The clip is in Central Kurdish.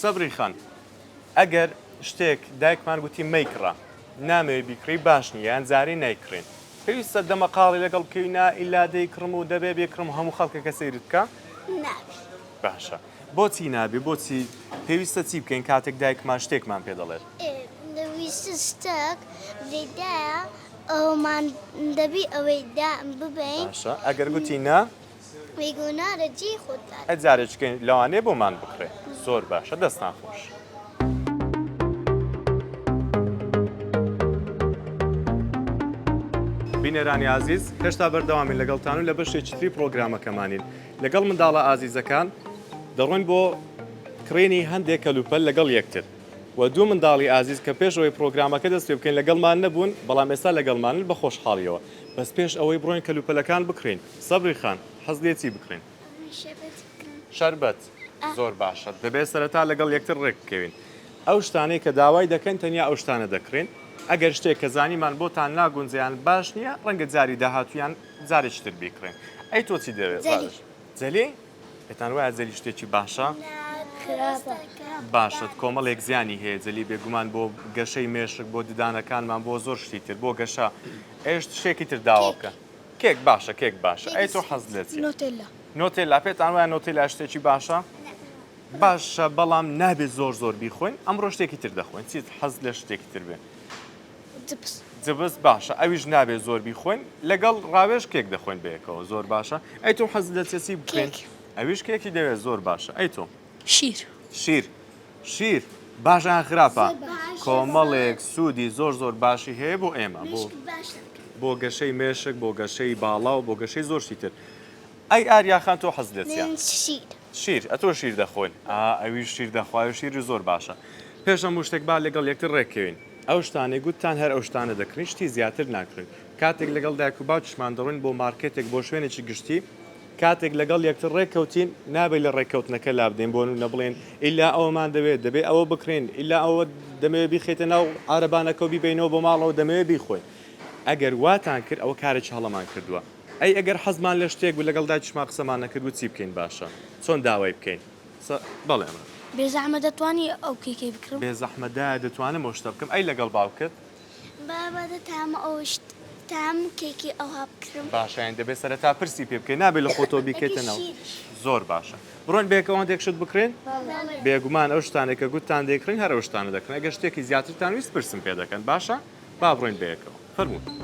سەبری خان ئەگەر شتێک دایکمان گوتی مەیکڕە نامەوێت بیکڕی باش نیە یان جارێ نایکڕێن پێویستە دەمەقاڵی لەگەڵ بکەوینە ئیلا دەیکڕم و دەبێ بێکڕم هەموو خەڵکەکە سەیرت بکە باشە بۆچی نابێ بۆچی پێویستە چی بکەین کاتێک دایکمان شتێکمان پێ دەڵێت دەویستە شتێک لێدایە ئەومان دەبی ئەوەی دام ببین باشە ئەگەر گوتی نا وێگونارە جێ خۆتان ئەجارێککەین لەوانێ بۆمان بکڕێ زۆر باشە دەستان خۆش بینەرانی عزیز هێشتا بەردەوامین لەگەڵتان و لە بەشێکی تری پرۆگرامەکەمانین لەگەڵ منداڵە ئازیزەکان دەڕۆین بۆ کڕێنی هەندێک کەلوپەل لەگەڵ یەکتر و دوو منداڵی ئازیز کە پێشەوەی پرۆگرامەکە دەست پێ بکەین لەگەڵمان نەبوون بەڵام ئێستا لەگەڵمانن بە خۆشحاڵیەوە بەس پێش ئەوەی بڕۆین کەلوپەلەکان بکڕین سەبری خان حەز لێ چی بکڕین شەربەت زۆر باشە دەبێت سەرەتا لەگەڵ یەکتر ڕێک بکەوین ئەو شتانەی کە داوای دەکەن تەنیا ئەو شتانە دەکڕین ئەگەر شتێک کە زانیمان بۆتان ناگونجیان باش نییە ڕەنگە جاری داهاتویان جارێکتر بیکڕێن ئەی تۆ چی دەوێت جەلی پێتان وایە جەلی شتێکی باشە باشت کۆمەڵێک زیانی هەیە جەلی بێگومان بۆ گەشەی مێشک بۆ ددانەکانمان بۆ زۆر شتی تر بۆ گەشە ئێشت شتێکی تر داوا بکە کێک باشە کێک باشە ئەی تۆ حەز لێت نۆتێلا پێتان وایە نۆتێلا شتێکی باشە باشە بەڵام نابێت زۆر بیخۆین ئەمڕۆ شتێکی تر دەخۆین چیت حەز لە شتێکی تر بێ جبس باشە ئەویش نابێت زۆر بیخۆین لەگەڵ ڕاوێژ کێک دەخۆین بەیەکەوە زۆر باشە ئەی تۆ حەز لە چێسی بکەین ئەویش کێکی دەوێت زۆر باشە ئەی تۆ شیر باشیان خراپە کۆمەڵێک سوودی زۆر باشی هەیە بۆ ئێمە بۆ گەشەی مێشک بۆ گەشەی باڵا و بۆ گەشەی زۆر شتی تر ئەی ئاریاخان تۆ حەز لێت شیر ئەتۆ شیر دەخۆین ئەویش شیر دەخوای و شیری زۆر باشە پێش هەموو شتێک با لەگەڵ یەکتر ڕێککەوین ئەو شتانەی گوتتان هەر ئەو شتانە دەکرین شتی زیاتر ناکرین کاتێک لەگەڵ دایک و باوکیشمان دەڕۆین بۆ مارکێتێک بۆ شوێنێکی گشتی کاتێک لەگەڵ یەکتر ڕێککەوتین نابێت لە ڕێککەوتنەکە لا بدەین بۆ نەبڵێن ئیلا ئەومان دەبێت ئەوە بکرێن ئیلا ئەوە دەمەوێت بیخێتە ناو عارەبانەکە و بیبینەوە بۆ ماڵەوە دەمەوێت بیخۆین ئەگەر واتان کرد ئەوە کارێکی هەڵەمان کردووە ئەی ئەگەر حەزمان لە شتێک بوو لەگەڵ دایکیشمان قسەمان نەکرد و چی بکەین باشە چۆن داوای بکەین بەڵێ بێزەحمە دەتوانی ئەو کێکەی بکڕم بێزەحمەدا دەتوانم ئەو شتە بکەم ئەی لەگەڵ باوکت بابا دەتام ئەوش تام کێکی ئەوها بکڕم باشیان دەبێت سەرەتا پرسی پێ بکەین نابێت لە خۆتۆ بیکەیتەنەوە زۆر باشە بڕۆین بێکەوە دێکشت بکرێن بێگومان ئەو شتانێکە گوتتان دەیکڕین هەر ئەو شتانە دەکڕن ئەگەر شتێکی زیاترتان ویست پرسم پێ دەکەن باشە با بڕۆین بەیەکەوە فەرموو